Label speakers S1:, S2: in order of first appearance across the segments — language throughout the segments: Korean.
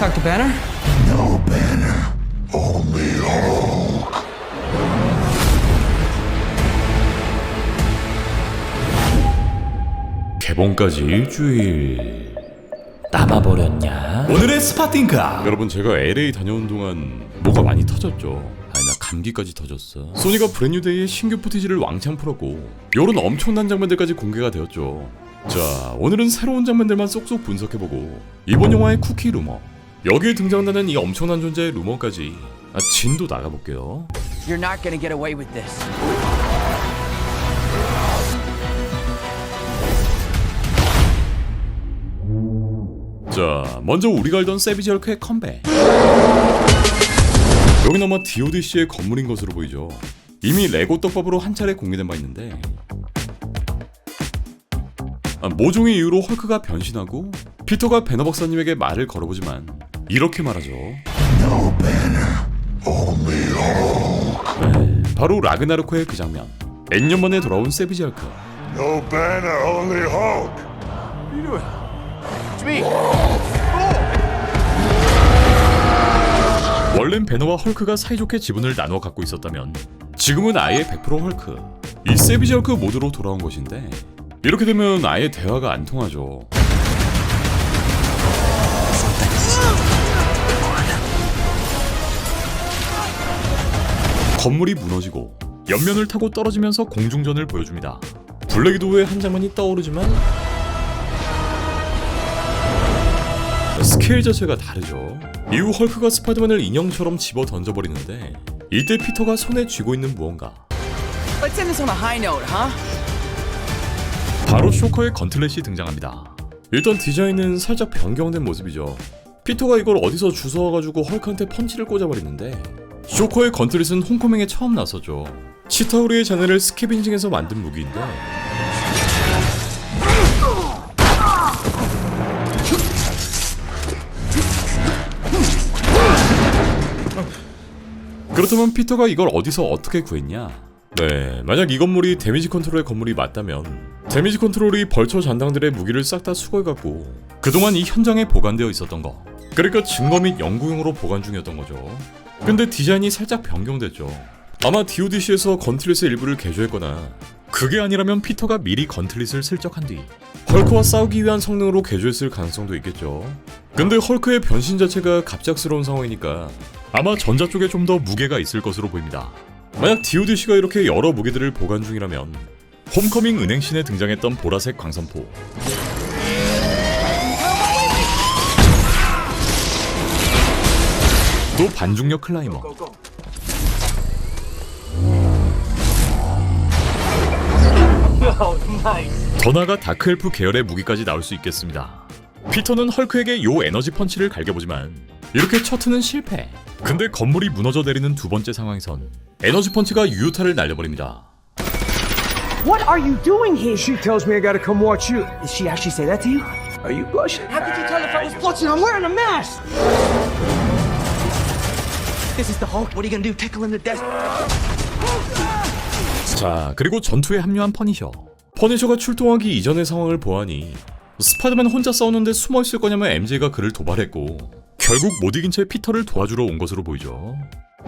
S1: Dr. Banner?
S2: No Banner, only Hulk.
S3: 개봉까지 일주일 남아버렸냐? 오늘의 스파팅카! 여러분, 제가 LA 다녀온 동안 뭐가 많이 터졌죠. 아니, 나 감기까지 터졌어. 소니가 브랜뉴데이의 신규 푸티지를 왕창 풀었고 요런 엄청난 장면들까지 공개가 되었죠. 자, 오늘은 새로운 장면들만 쏙쏙 분석해보고 이번 영화의 쿠키 루머, 여기에 등장한다는 이 엄청난 존재의 루머까지 진도 나가볼게요.
S1: You're not gonna get away with this.
S3: 자, 먼저 우리가 알던 세비지 헐크의 컴백. 여긴 아마 DODC의 건물인 것으로 보이죠. 이미 레고 떡밥으로 한 차례 공개된 바 있는데 모종의 이유로 헐크가 변신하고 피터가 배너 박사님에게 말을 걸어보지만 이렇게 말하죠.
S2: No Banner, only Hulk.
S3: 네, 바로 라그나로크의 그 장면. N년 만에 돌아온 세비지 헐크.
S2: No Banner, only Hulk.
S1: It's me.
S3: 원래는 배너와 헐크가 사이좋게 지분을 나눠 갖고 있었다면 지금은 아예 100% 헐크, 이 세비지 헐크 모드로 돌아온 것인데 이렇게 되면 아예 대화가 안 통하죠. 건물이 무너지고 옆면을 타고 떨어지면서 공중전을 보여줍니다. 블랙위도우의 한 장면이 떠오르지만 스케일 자체가 다르죠. 이후 헐크가 스파이더맨을 인형처럼 집어 던져버리는데 이때 피터가 손에 쥐고 있는 무언가,
S1: Let's end this on a high note, huh?
S3: 바로 쇼커의 건틀렛이 등장합니다. 일단 디자인은 살짝 변경된 모습이죠. 피터가 이걸 어디서 주워와가지고 헐크한테 펀치를 꽂아버리는데 쇼커의 건틀렛은 홈커밍에 처음 나섰죠. 치타우리의 자네를 스캐빈징해서 만든 무기인데 그렇다면 피터가 이걸 어디서 어떻게 구했냐? 네, 만약 이 건물이 데미지 컨트롤의 건물이 맞다면 데미지 컨트롤이 벌처 잔당들의 무기를 싹 다 수거해갖고 그동안 이 현장에 보관되어 있었던 거, 그러니까 증거 및 연구용으로 보관 중이었던 거죠. 근데 디자인이 살짝 변경됐죠. 아마 DODC에서 건틀릿의 일부를 개조했거나 그게 아니라면 피터가 미리 건틀릿을 슬쩍한 뒤 헐크와 싸우기 위한 성능으로 개조했을 가능성도 있겠죠. 근데 헐크의 변신 자체가 갑작스러운 상황이니까 아마 전자 쪽에 좀 더 무게가 있을 것으로 보입니다. 만약 DODC가 이렇게 여러 무기들을 보관 중이라면 홈커밍 은행신에 등장했던 보라색 광선포, 또 반중력 클라이머, 더 나아가 다크엘프 계열의 무기까지 나올 수 있겠습니다. 피터는 헐크에게 요 에너지 펀치를 갈겨보지만 이렇게 첫트는 실패. 근데 건물이 무너져 내리는 두 번째 상황에선 에너지 펀치가 유효타를 날려버립니다.
S4: What are you doing here? She tells me I gotta come watch you. Did she actually say that to you? Are you blushing? How could you tell if I was blushing? I'm wearing a mask! This is the Hulk. What are you gonna do? Tickle him to death?
S3: 자, 그리고 전투에 합류한 퍼니셔. 퍼니셔가 출동하기 이전의 상황을 보아하니 스파이더맨 혼자 싸우는데 숨어있을 거냐며 MJ가 그를 도발했고 결국 못 이긴 채 피터를 도와주러 온 것으로 보이죠.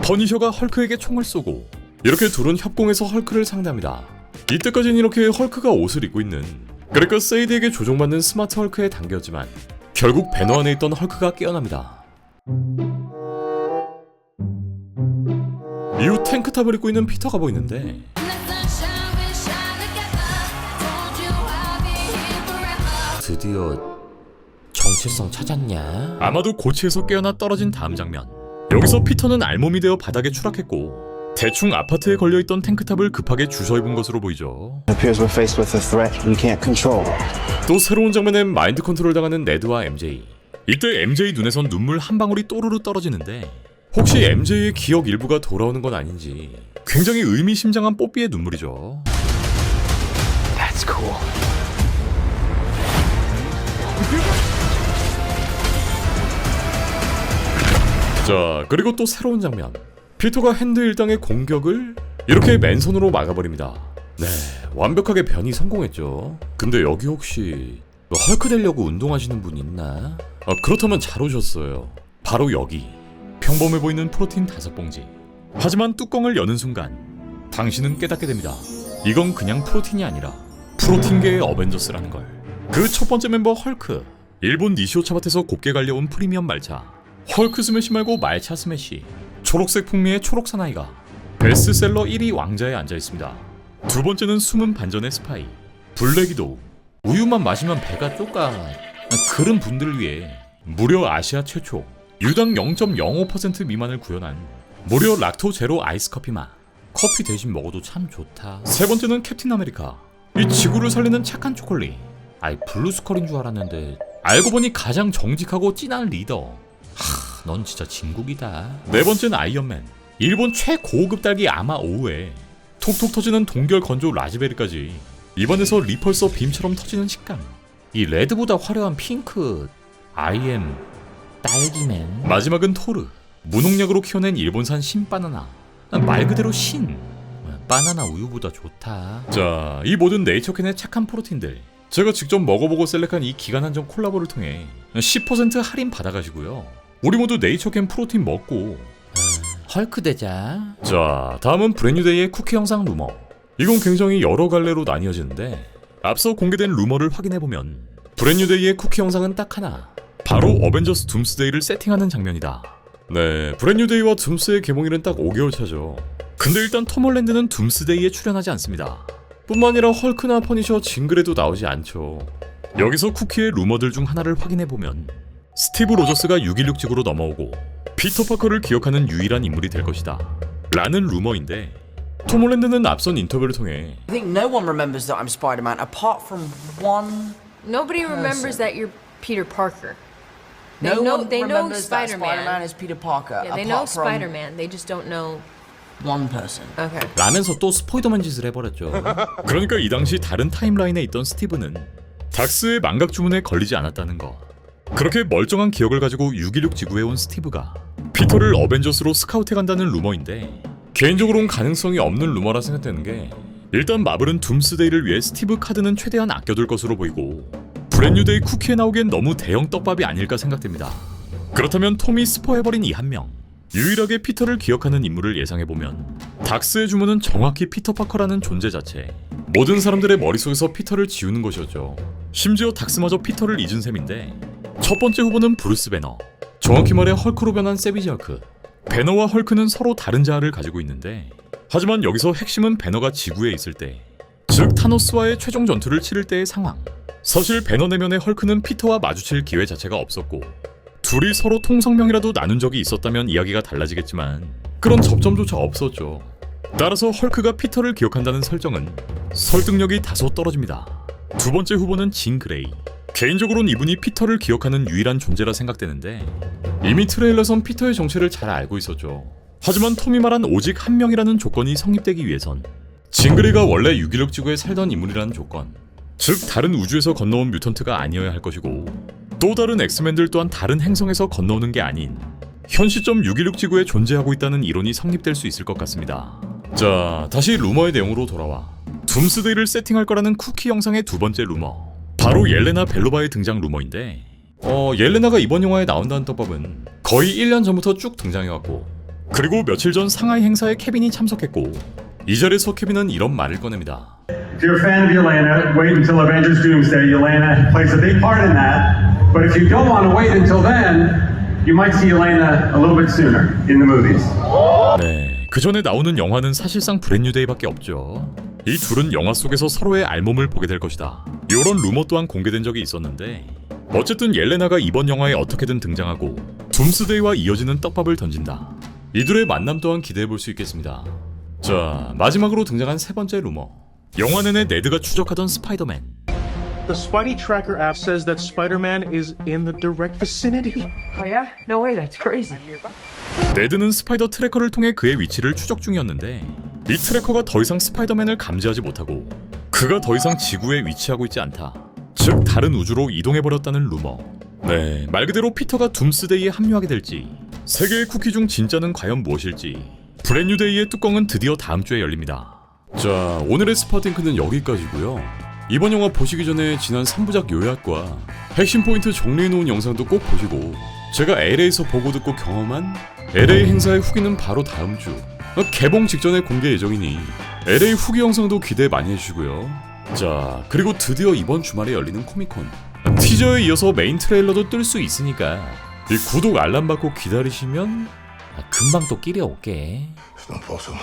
S3: 퍼니셔가 헐크에게 총을 쏘고 이렇게 둘은 협공해서 헐크를 상대합니다. 이때까지는 이렇게 헐크가 옷을 입고 있는, 그러니까 세이드에게 조종받는 스마트 헐크의 단계였지만 결국 배너 안에 있던 헐크가 깨어납니다. 이후 탱크탑을 입고 있는 피터가 보이는데 드디어 정체성 찾았냐? 아마도 고치에서 깨어나 떨어진 다음 장면. 여기서 피터는 알몸이 되어 바닥에 추락했고 대충 아파트에 걸려있던 탱크탑을 급하게 주워 입은 것으로 보이죠.
S5: Appears we're faced with a threat we can't control.
S3: 또 새로운 장면엔 마인드 컨트롤 당하는 네드와 MJ. 이때 MJ 눈에선 눈물 한 방울이 또르르 떨어지는데 혹시 MJ의 기억 일부가 돌아오는 건 아닌지 굉장히 의미심장한 뽀삐의 눈물이죠.
S4: That's cool.
S3: 자, 그리고 또 새로운 장면. 피터가 핸드 일당의 공격을 이렇게 맨손으로 막아버립니다. 네, 완벽하게 변이 성공했죠. 근데 여기 혹시 헐크 되려고 운동하시는 분 있나? 그렇다면 잘 오셨어요. 바로 여기 평범해 보이는 프로틴 5봉지. 하지만 뚜껑을 여는 순간 당신은 깨닫게 됩니다. 이건 그냥 프로틴이 아니라 프로틴계의 어벤져스라는 걸. 그 첫 번째 멤버 헐크, 일본 니시오차밭에서 곱게 갈려온 프리미엄 말차 헐크 스매시 말고 말차 스매시. 초록색 풍미의 초록 사나이가 베스트셀러 1위 왕자에 앉아있습니다. 두 번째는 숨은 반전의 스파이 블랙이도우. 우유만 마시면 배가 쪼까 그런 분들을 위해 무려 아시아 최초 유당 0.05% 미만을 구현한 무려 락토 제로 아이스 커피 맛. 커피 대신 먹어도 참 좋다. 세 번째는 캡틴 아메리카. 이 지구를 살리는 착한 초콜릿. 아이 블루스컬인 줄 알았는데 알고 보니 가장 정직하고 찐한 리더. 넌 진짜 진국이다. 네 번째는 아이언맨. 일본 최고급 딸기 아마 오우에 톡톡 터지는 동결 건조 라즈베리까지 입안에서 리펄서 빔처럼 터지는 식감. 이 레드보다 화려한 핑크. 아이엠 딸기맨. 마지막은 토르. 무농약으로 키워낸 일본산 신바나나. 말 그대로 신. 바나나 우유보다 좋다. 자, 이 모든 네이처캔의 착한 프로틴들 제가 직접 먹어보고 셀렉한 이 기간 한정 콜라보를 통해 10% 할인 받아가시고요. 우리 모두 네이처캔 프로틴 먹고 헐크 되자. 자, 다음은 브랜뉴데이의 쿠키 영상 루머. 이건 굉장히 여러 갈래로 나뉘어지는데 앞서 공개된 루머를 확인해보면 브랜뉴데이의 쿠키 영상은 딱 하나. 바로 어벤져스 둠스데이를 세팅하는 장면이다. 네, 브랜뉴데이와 둠스의 개봉일은 딱 5개월 차죠. 근데 일단 톰 홀랜드는 둠스데이에 출연하지 않습니다. 뿐만 아니라 헐크나 퍼니셔, 징그레도 나오지 않죠. 여기서 쿠키의 루머들 중 하나를 확인해보면 스티브 로저스가 616 지구로 넘어오고 피터 파커를 기억하는 유일한 인물이 될 것이다 라는 루머인데, 톰 홀랜드는 앞선 인터뷰를 통해
S1: I think no one remembers that I'm Spider-Man apart from one.
S6: Nobody remembers that you're Peter Parker.
S1: No one
S6: They know
S1: remembers that
S6: Spider-Man.
S1: Spider-Man is Peter Parker
S6: Yeah, they know
S1: apart from
S6: Spider-Man. They just don't know.
S1: one person.
S6: Okay.
S3: 라면서 또 스파이더맨 짓을 해버렸죠. 그러니까 이 당시 다른 타임라인에 있던 스티브는 닥스의 망각 주문에 걸리지 않았다는 거. 그렇게 멀쩡한 기억을 가지고 616 지구에 온 스티브가 피터를 어벤져스로 스카우트해간다는 루머인데, 개인적으로는 가능성이 없는 루머라 생각되는 게, 일단 마블은 둠스데이를 위해 스티브 카드는 최대한 아껴둘 것으로 보이고 브랜뉴데이 쿠키에 나오기엔 너무 대형 떡밥이 아닐까 생각됩니다. 그렇다면 톰이 스포해버린 이 한 명, 유일하게 피터를 기억하는 인물을 예상해보면 닥스의 주문은 정확히 피터 파커라는 존재 자체, 모든 사람들의 머릿속에서 피터를 지우는 것이었죠. 심지어 닥스마저 피터를 잊은 셈인데, 첫 번째 후보는 브루스 배너, 정확히 말해 헐크로 변한 세비지 헐크. 배너와 헐크는 서로 다른 자아를 가지고 있는데, 하지만 여기서 핵심은 배너가 지구에 있을 때, 즉 타노스와의 최종 전투를 치를 때의 상황. 사실 배너 내면의 헐크는 피터와 마주칠 기회 자체가 없었고, 둘이 서로 통성명이라도 나눈 적이 있었다면 이야기가 달라지겠지만 그런 접점조차 없었죠. 따라서 헐크가 피터를 기억한다는 설정은 설득력이 다소 떨어집니다. 두 번째 후보는 진 그레이. 개인적으로는 이분이 피터를 기억하는 유일한 존재라 생각되는데, 이미 트레일러선 피터의 정체를 잘 알고 있었죠. 하지만 톰이 말한 오직 한 명이라는 조건이 성립되기 위해선 진 그레이가 원래 616 지구에 살던 인물이라는 조건, 즉 다른 우주에서 건너온 뮤턴트가 아니어야 할 것이고, 또 다른 엑스맨들 또한 다른 행성에서 건너오는 게 아닌 현 시점 616 지구에 존재하고 있다는 이론이 성립될 수 있을 것 같습니다. 자, 다시 루머의 내용으로 돌아와 둠스데이를 세팅할 거라는 쿠키 영상의 두 번째 루머, 바로 옐레나 벨로바의 등장 루머인데, 옐레나가 이번 영화에 나온다는 떡밥은 거의 1년 전부터 쭉 등장해왔고, 그리고 며칠 전 상하이 행사에 케빈이 참석했고, 이 자리에서 케빈은 이런 말을 꺼냅니다.
S7: If you're a fan of Yelena, wait until Avengers Doomsday. Yelena plays a big part in that. But if you don't want to wait until then, you might see Yelena a little bit sooner in the movies.
S3: 네, 그 전에 나오는 영화는 사실상 브랜뉴데이밖에 없죠. 이 둘은 영화 속에서 서로의 알몸을 보게 될 것이다, 이런 루머 또한 공개된 적이 있었는데, 어쨌든 옐레나가 이번 영화에 어떻게든 등장하고 둠스데이와 이어지는 떡밥을 던진다. 이들의 만남 또한 기대해볼 수 있겠습니다. 자, 마지막으로 등장한 세 번째 루머, 영화 내내 네드가 추적하던 스파이더맨.
S8: The Spidey Tracker app says that Spider-Man is in the direct vicinity.
S4: Oh yeah? No way, that's crazy.
S3: 네드는 스파이더 트래커를 통해 그의 위치를 추적 중이었는데, 이 트래커가 더 이상 스파이더맨을 감지하지 못하고 그가 더 이상 지구에 위치하고 있지 않다, 즉 다른 우주로 이동해버렸다는 루머. 네, 말 그대로 피터가 둠스데이에 합류하게 될지, 세계의 쿠키 중 진짜는 과연 무엇일지, 브랜뉴데이의 뚜껑은 드디어 다음 주에 열립니다. 자, 오늘의 스팟탱크는 여기까지고요. 이번 영화 보시기 전에 지난 3부작 요약과 핵심 포인트 정리해놓은 영상도 꼭 보시고 제가 LA에서 보고 듣고 경험한 LA 행사의 후기는 바로 다음 주 개봉 직전에 공개 예정이니 LA 후기 영상도 기대 많이 해주시고요. 자, 그리고 드디어 이번 주말에 열리는 코미콘 티저에 이어서 메인 트레일러도 뜰 수 있으니까 이 구독 알람 받고 기다리시면 금방 또 끼려 올게.
S2: It's not possible.